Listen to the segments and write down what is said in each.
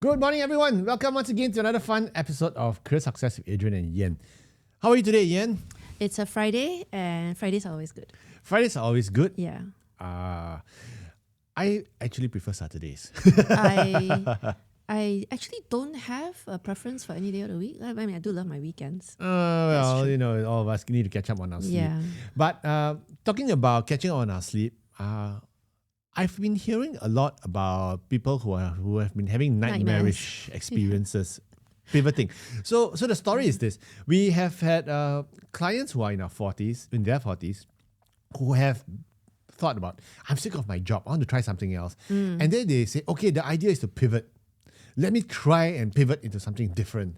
Good morning, everyone. Welcome once again to another fun episode of Career Success with Adrian and Ian. How are you today, Ian? It's a Friday, and Fridays are always good. Fridays are always good. Yeah. I actually prefer Saturdays. I actually don't have a preference for any day of the week. I mean, I do love my weekends. Well, you know, all of us need to catch up on our sleep. Yeah. But talking about catching up on our sleep, I've been hearing a lot about people who have been having nightmarish experiences. Pivoting. So the story is this. We have had clients who are in their 40s, who have thought about, I'm sick of my job, I want to try something else. And then they say, okay, the idea is to pivot. Let me try and pivot into something different.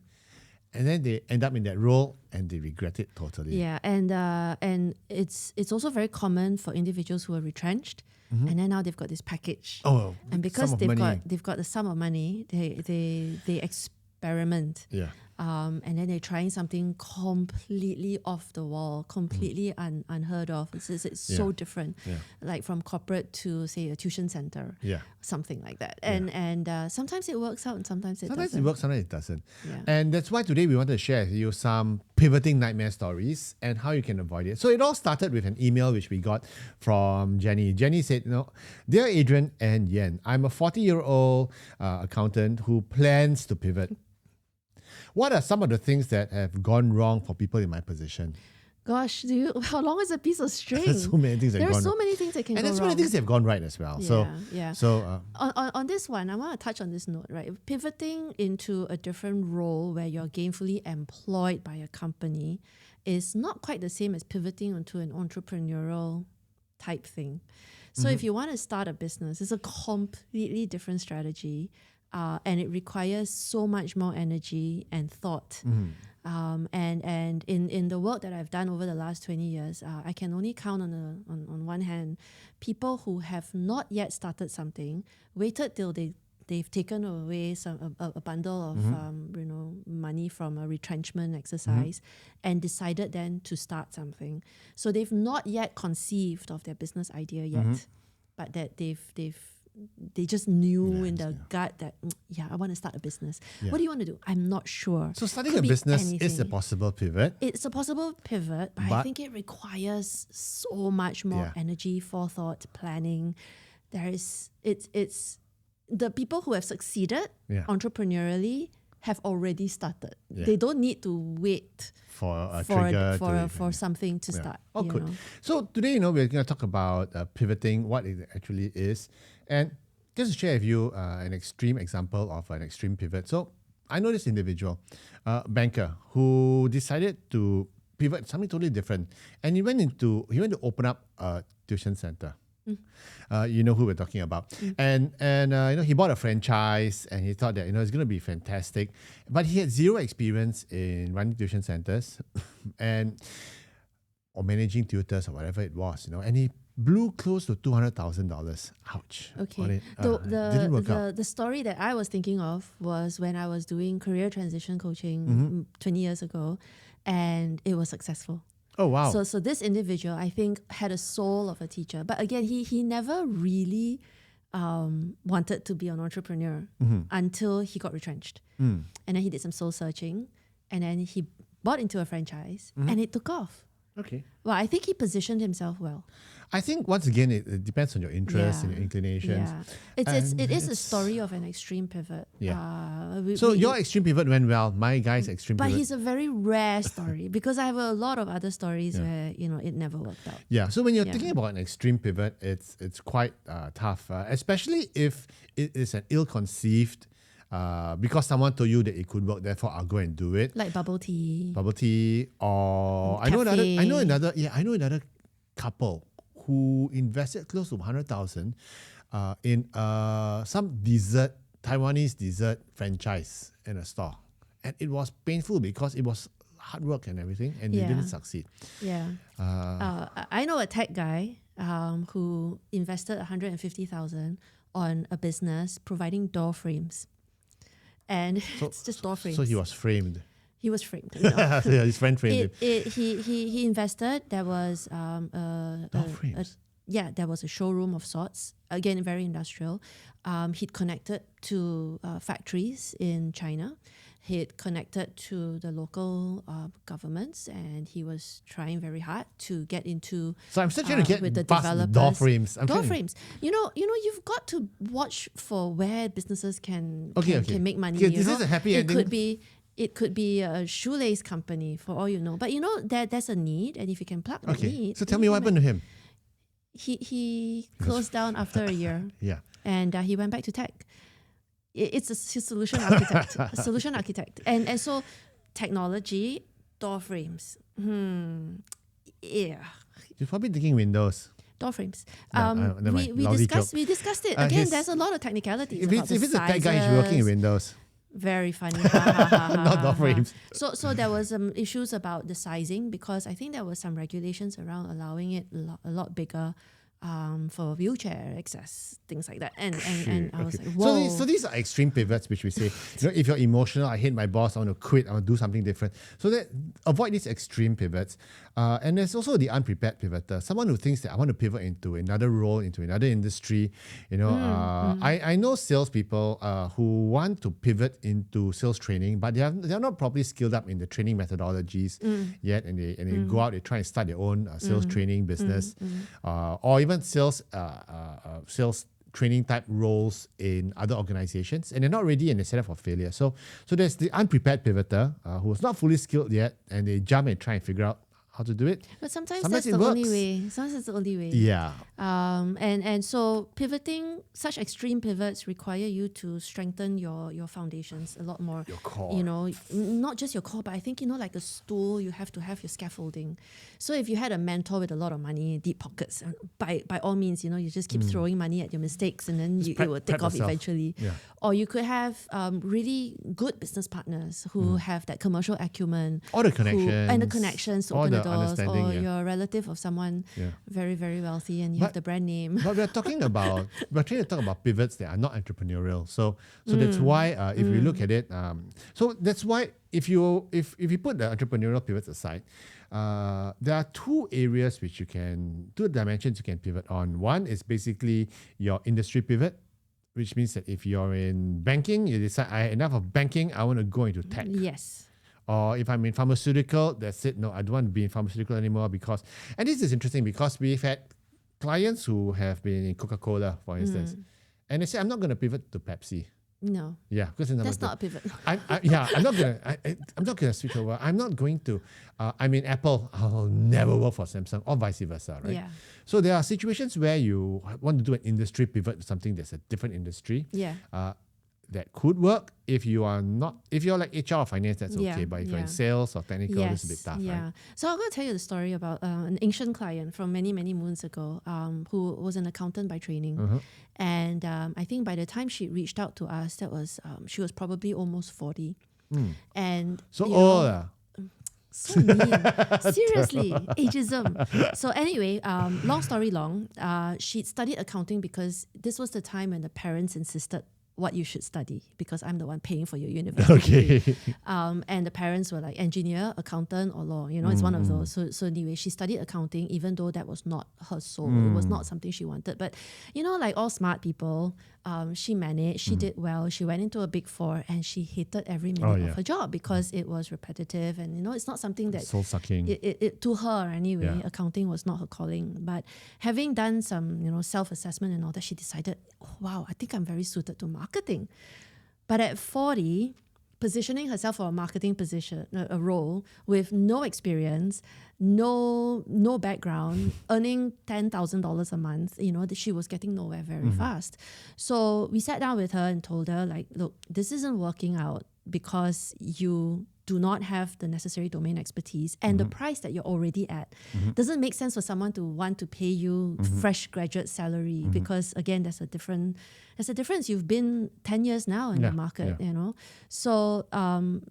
And then they end up in that role and they regret it totally. Yeah, and it's also very common for individuals who are retrenched, and then now they've got this package. Oh, and because sum of money. they've got the sum of money, they experiment. Yeah. And then they're trying something completely off the wall, completely unheard of. It's so different, like from corporate to, say, a tuition center, something like that. And sometimes it works out and sometimes it doesn't. Sometimes it works, sometimes it doesn't. Yeah. And that's why today we want to share with you some pivoting nightmare stories and how you can avoid it. So it all started with an email which we got from Jenny. Jenny said, Dear Adrian and Yen, I'm a 40-year-old accountant who plans to pivot. What are some of the things that have gone wrong for people in my position? Gosh, how long is a piece of string? There's so many things that There have are gone so wrong. many things that can And go there's so wrong. many things that have gone right as well. On this one, I want to touch on this note, right? Pivoting into a different role where you're gainfully employed by a company is not quite the same as pivoting onto an entrepreneurial type thing. So if you want to start a business, it's a completely different strategy. And it requires so much more energy and thought. And in the work that I've done over the last 20 years, I can only count on one hand people who have not yet started something, waited till they've taken away a bundle of money from a retrenchment exercise and decided then to start something. So they've not yet conceived of their business idea yet, but that they just knew in their gut that, I want to start a business. What do you want to do? I'm not sure. So starting a business is a possible pivot. It's a possible pivot, but I think it requires so much more energy, forethought, planning. It's the people who have succeeded entrepreneurially have already started. They don't need to wait for a trigger for something to start. Oh, good. So today, we're going to talk about pivoting, what it actually is. And just to share with you an extreme example of an extreme pivot. So I know this individual, banker, who decided to pivot something totally different. And he went to open up a tuition center. You know who we're talking about. And he bought a franchise and he thought that, it's going to be fantastic. But he had zero experience in running tuition centers or managing tutors or whatever it was, and he blew close to $200,000. Ouch. Okay. Didn't work out. The story that I was thinking of was when I was doing career transition coaching 20 years ago, and it was successful. Oh, wow. So this individual, I think, had a soul of a teacher. But again, he never really wanted to be an entrepreneur until he got retrenched. And then he did some soul searching, and then he bought into a franchise, and it took off. Okay. Well, I think he positioned himself well. I think, once again, it depends on your interests and your inclinations. Yeah. It is a story of an extreme pivot. Yeah. Your extreme pivot went well. My guy's extreme pivot. But he's a very rare story because I have a lot of other stories where, it never worked out. Yeah. So when you're thinking about an extreme pivot, it's quite tough, especially if it is an ill-conceived because someone told you that it could work, therefore I'll go and do it. Like bubble tea, or I know another couple who invested close to 100,000 in some Taiwanese dessert franchise in a store, and it was painful because it was hard work and everything, and they didn't succeed. Yeah, I know a tech guy who invested 150,000 on a business providing door frames. And it's just door frames. So he was framed. He was framed. His friend framed him. He invested. There was Door frames. there was a showroom of sorts. Again, very industrial. He'd connected to factories in China. He'd connected to the local governments, and he was trying very hard to get into. So I'm still trying to get with the past the developers. door frames. Door frames. You know, you've got to watch for where businesses can make money. Okay, this is a happy ending. It could be a shoelace company for all you know. But you know, there's a need, and if you can plug the need. So tell me what happened to him. He closed down after a year. Yeah. And he went back to tech. It's a solution architect. And so technology, door frames. Yeah. You're probably thinking Windows. Door frames. We discussed it. Again, there's a lot of technicalities. If it's a tech guy, he's working in Windows. Very funny. Not door frames. So there was issues about the sizing, because I think there was some regulations around allowing it a lot bigger for wheelchair access, things like that. And I was like, whoa. So these are extreme pivots, which we say, if you're emotional, I hate my boss, I want to quit, I want to do something different. So that avoid these extreme pivots. And there's also the unprepared pivoter, someone who thinks that I want to pivot into another role, into another industry. I know salespeople who want to pivot into sales training, but they're not properly skilled up in the training methodologies yet, and they go out, they try and start their own sales training business, or even sales training type roles in other organizations, and they're not ready and they're set up for failure. So there's the unprepared pivoter who's not fully skilled yet, and they jump and try and figure out how to do it. But sometimes that's the only way. Sometimes it's the only way. Yeah. And so pivoting, such extreme pivots require you to strengthen your foundations a lot more. Your core. Not just your core, but I think, like a stool, you have to have your scaffolding. So if you had a mentor with a lot of money, deep pockets, by all means, you just keep throwing money at your mistakes, and then it will take off eventually. Yeah. Or you could have really good business partners who have that commercial acumen. Or the connections. And the connections to open the doors. Or you're a relative of someone very, very wealthy, and you have the brand name. But we're trying to talk about pivots that are not entrepreneurial. So that's why if we look at it, so that's why if you put the entrepreneurial pivots aside, there are two dimensions you can pivot on. One is basically your industry pivot, which means that if you're in banking, you decide, I had enough of banking, I want to go into tech. Yes. Or if I'm in pharmaceutical, that's it. No, I don't want to be in pharmaceutical anymore because... And this is interesting because we've had clients who have been in Coca-Cola, for instance, and they say, I'm not going to pivot to Pepsi. No. Yeah, because that's not a pivot. I'm not gonna switch over. I'm not going to. I'm in Apple. I'll never work for Samsung, or vice versa, right? Yeah. So there are situations where you want to do an industry pivot to something that's a different industry. Yeah. That could work if you're like HR or finance, that's okay. But if you're in sales or technical, it's a bit tough, right? So I'm going to tell you the story about an ancient client from many, many moons ago who was an accountant by training. And I think by the time she reached out to us, she was probably almost 40. And so old. So mean. Seriously, ageism. So anyway, long story long, she studied accounting because this was the time when the parents insisted what you should study, because I'm the one paying for your university degree. And the parents were like engineer, accountant, or law. It's one of those. So anyway, she studied accounting, even though that was not her soul. It was not something she wanted. But like all smart people, she managed. She did well. She went into a Big Four, and she hated every minute of her job because it was repetitive, and it's not something that soul sucking. It to her anyway. Accounting was not her calling. But having done some self-assessment and all that, she decided, oh, wow, I think I'm very suited to marketing. But at 40, positioning herself for a marketing position, a role with no experience, no background, earning $10,000 a month, that she was getting nowhere very fast. So we sat down with her and told her, like, look, this isn't working out because you do not have the necessary domain expertise, and the price that you're already at doesn't make sense for someone to want to pay you fresh graduate salary, because again, there's a difference. You've been 10 years now in the market, So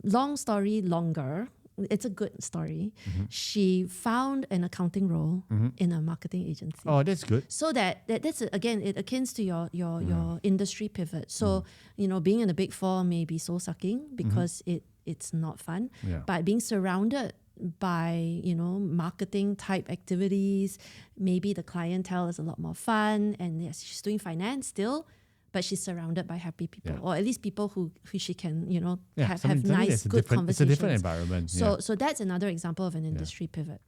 long story longer, it's a good story. She found an accounting role in a marketing agency. Oh, that's good. So that's again, it akins to your industry pivot. So being in the Big Four may be soul sucking because it's not fun. Yeah. But being surrounded by, marketing type activities. Maybe the clientele is a lot more fun, and yes, she's doing finance still, but she's surrounded by happy people, or at least people who she can, have nice, good conversations. It's a different environment. So that's another example of an industry pivot.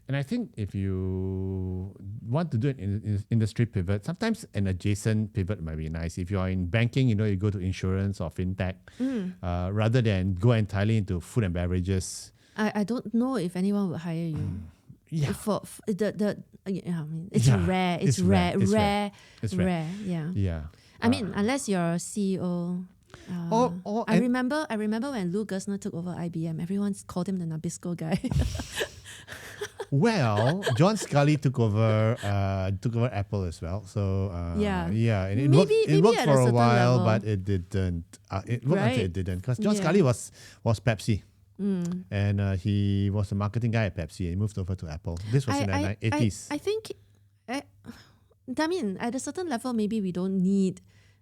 And I think if you want to do an industry pivot, sometimes an adjacent pivot might be nice. If you're in banking, you go to insurance or fintech, rather than go entirely into food and beverages. I don't know if anyone would hire you. Yeah. For it's rare. It's rare. Yeah. Yeah. I mean, unless you're a CEO. I remember when Lou Gerstner took over IBM, everyone called him the Nabisco guy. Well, John Scully took over Apple as well. So and it worked for a while, level. But it didn't. It worked until it didn't, because John Scully was Pepsi. And he was a marketing guy at Pepsi, and he moved over to Apple. This was in the 80s. I think, at a certain level, maybe we don't need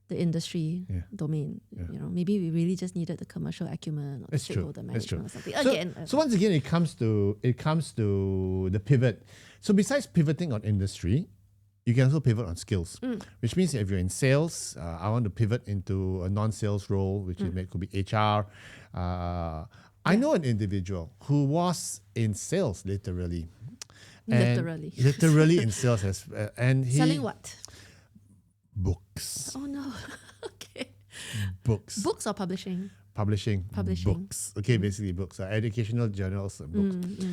the industry domain. Maybe we really just needed the commercial acumen or the stakeholder management or something. So once again, it comes to the pivot. So besides pivoting on industry, you can also pivot on skills, which means if you're in sales, I want to pivot into a non-sales role, which could be HR. I know an individual who was in sales literally in sales, and he selling what? Books. Oh no. Okay. Books or publishing? Publishing. Books. Okay, basically books, educational journals and books.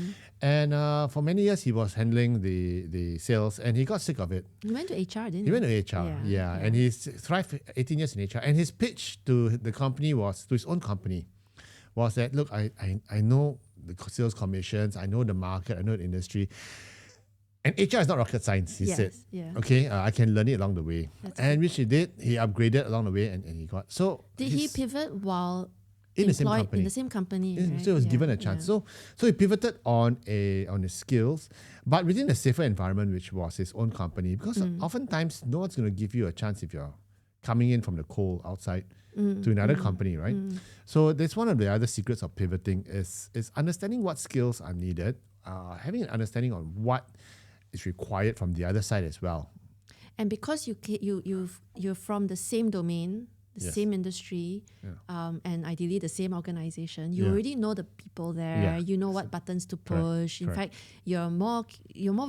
And for many years he was handling the sales, and he got sick of it. He went to HR, didn't he? He went to HR, and he thrived 18 years in HR. And his pitch to the company to his own company, was that, look, I know the sales commissions, I know the market, I know the industry. And HR is not rocket science, he said. Yeah. Okay, I can learn it along the way. Which he did. He upgraded along the way, and he got. So did he pivot while in the same company? In the same company, right? So he was given a chance. So he pivoted on his skills, but within a safer environment, which was his own company. Because oftentimes no one's going to give you a chance if you're coming in from the cold outside to another company, right? So that's one of the other secrets of pivoting is understanding what skills are needed, having an understanding on what is required from the other side as well. And because you're from the same domain, the same industry, and ideally the same organization, you already know the people there. You know what buttons to push. In fact, you're more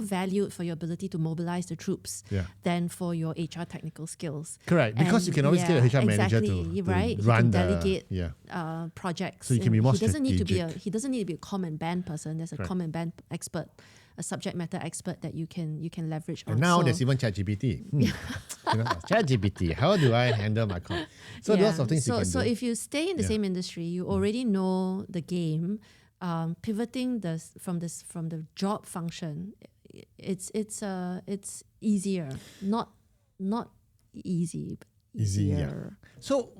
valued for your ability to mobilize the troops than for your HR technical skills. Correct, because you can always get a HR manager to run delegate projects. So you can be more strategic. He doesn't need to be a comm and band person. There's a comm and band expert, a subject matter expert that you can leverage on. And now there's even ChatGPT. ChatGPT, how do I handle my com? So lots of things you can do. So if you stay in the same industry, you already know the game. Pivoting from the job function, it's easier, not easy, but easier. So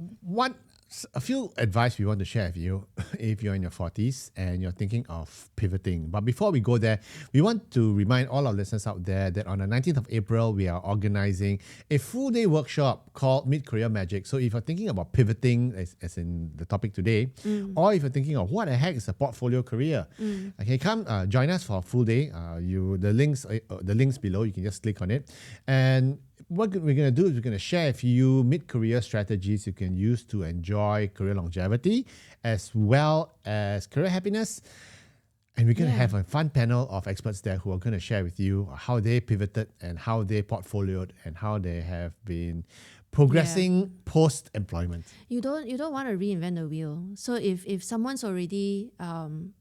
a few advice we want to share with you if you're in your 40s and you're thinking of pivoting. But before we go there, we want to remind all our listeners out there that on the 19th of April, we are organizing a full-day workshop called Meet Career Magic. So if you're thinking about pivoting, as in the topic today, or if you're thinking of what the heck is a portfolio career, okay, come join us for a full day. The links below, you can just click on it. And what we're going to do is we're going to share with you mid-career strategies you can use to enjoy career longevity as well as career happiness. And we're going to have a fun panel of experts there who are going to share with you how they pivoted and how they portfolioed and how they have been progressing post-employment. You don't want to reinvent the wheel. So if someone's already done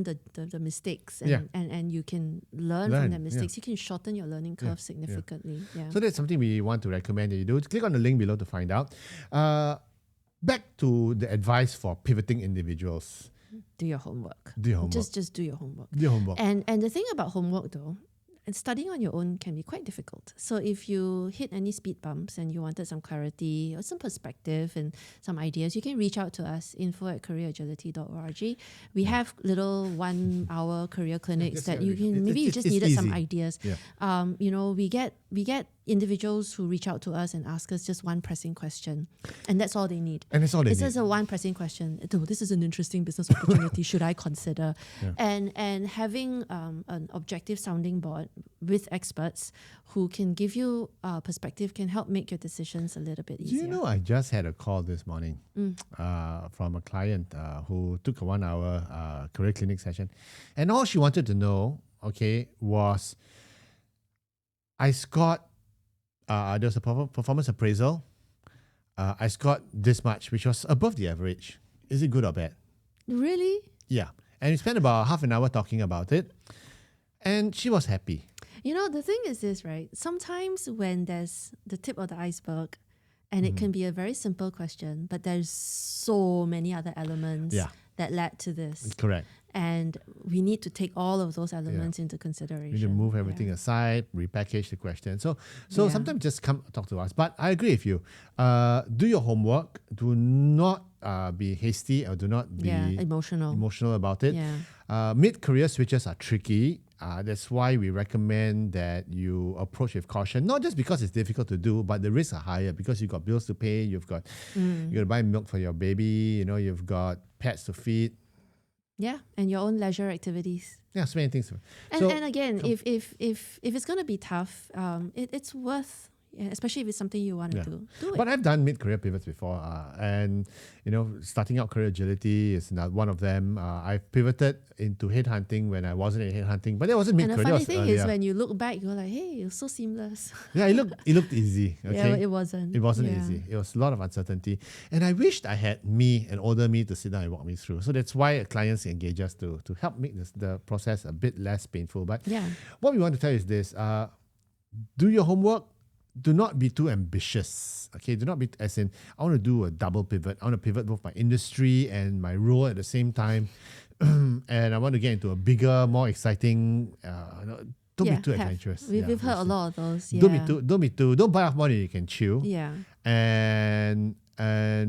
the mistakes and you can learn from their mistakes, you can shorten your learning curve significantly. Yeah. So that's something we want to recommend that you do. Click on the link below to find out. Back to the advice for pivoting individuals. Do your homework. Just do your homework. Do your homework. And the thing about homework though, and studying on your own can be quite difficult. So if you hit any speed bumps and you wanted some clarity or some perspective and some ideas, you can reach out to us, info@careeragility.org. We have little 1-hour career clinics that you can, maybe you just needed some ideas. We get individuals who reach out to us and ask us just one pressing question, and that's all they need. And that's all they It's need. just a one pressing question. Oh, this is an interesting business opportunity. Should I consider? Yeah. And having an objective sounding board with experts who can give you perspective can help make your decisions a little bit Do easier. you know, I just had a call this morning from a client who took a 1 hour career clinic session. And all she wanted to know, was I scored, there was a performance appraisal. I scored this much, which was above the average. Is it good or bad? Really? Yeah. And we spent about half an hour talking about it. And she was happy. You know, the thing is this, right? Sometimes when there's the tip of the iceberg, and it can be a very simple question, but there's so many other elements that led to this. Correct. And we need to take all of those elements into consideration. You need to move everything aside, repackage the question. So sometimes just come talk to us. But I agree with you. Do your homework. Do not be hasty or do not be emotional about it. Yeah. Mid-career switches are tricky. That's why we recommend that you approach with caution, not just because it's difficult to do, but the risks are higher because you've got bills to pay, you got to buy milk for your baby, you've got pets to feed. Yeah, and your own leisure activities. Yeah, so many things. And again, if it's going to be tough, it's worth, especially if it's something you want to do it. But I've done mid-career pivots before, and starting out CareerAgility is not one of them. I've pivoted into headhunting when I wasn't in headhunting, but it wasn't mid-career. And the funny thing earlier. is, when you look back, you're like, hey, it was so seamless. Yeah, it looked easy. Okay? Yeah, but it wasn't. It wasn't easy. It was a lot of uncertainty, and I wished I had an older me, to sit down and walk me through. So that's why clients engage us to help make the process a bit less painful. But what we want to tell you is this: do your homework. Do not be too ambitious. Okay, do not be as in I want to do a double pivot. I want to pivot both my industry and my role at the same time, and I want to get into a bigger, more exciting. Don't be too adventurous. We've heard a lot of those. Yeah. Don't bite off more than you can chew. Yeah. And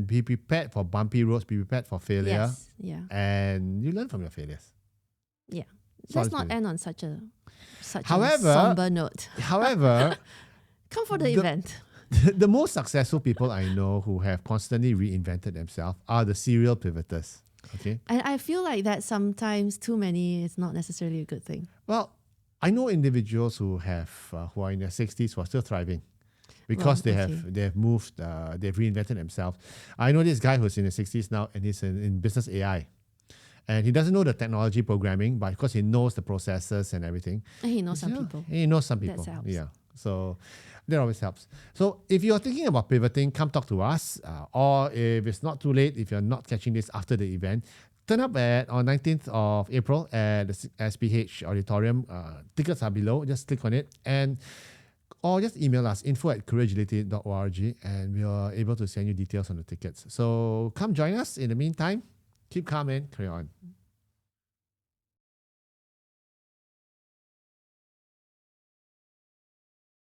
be prepared for bumpy roads. Be prepared for failure. Yes. Yeah. And you learn from your failures. Yeah. Let's not end on such a However, somber note. However. Come for the event. The most successful people I know who have constantly reinvented themselves are the serial pivoters. Okay. And I feel like that sometimes too many is not necessarily a good thing. Well, I know individuals who are in their 60s who are still thriving because they have moved, they've reinvented themselves. I know this guy who's in his 60s now and he's in business AI. And he doesn't know the technology programming, but because he knows the processes and everything. And he knows some people. He knows some people. That helps. Yeah. So that always helps. So if you're thinking about pivoting, come talk to us. Or if it's not too late, if you're not catching this after the event, turn up on 19th of April at the SPH Auditorium. Tickets are below. Just click on it. Or just email us, info@careeragility.org, and we are able to send you details on the tickets. So come join us. In the meantime, keep calm and carry on.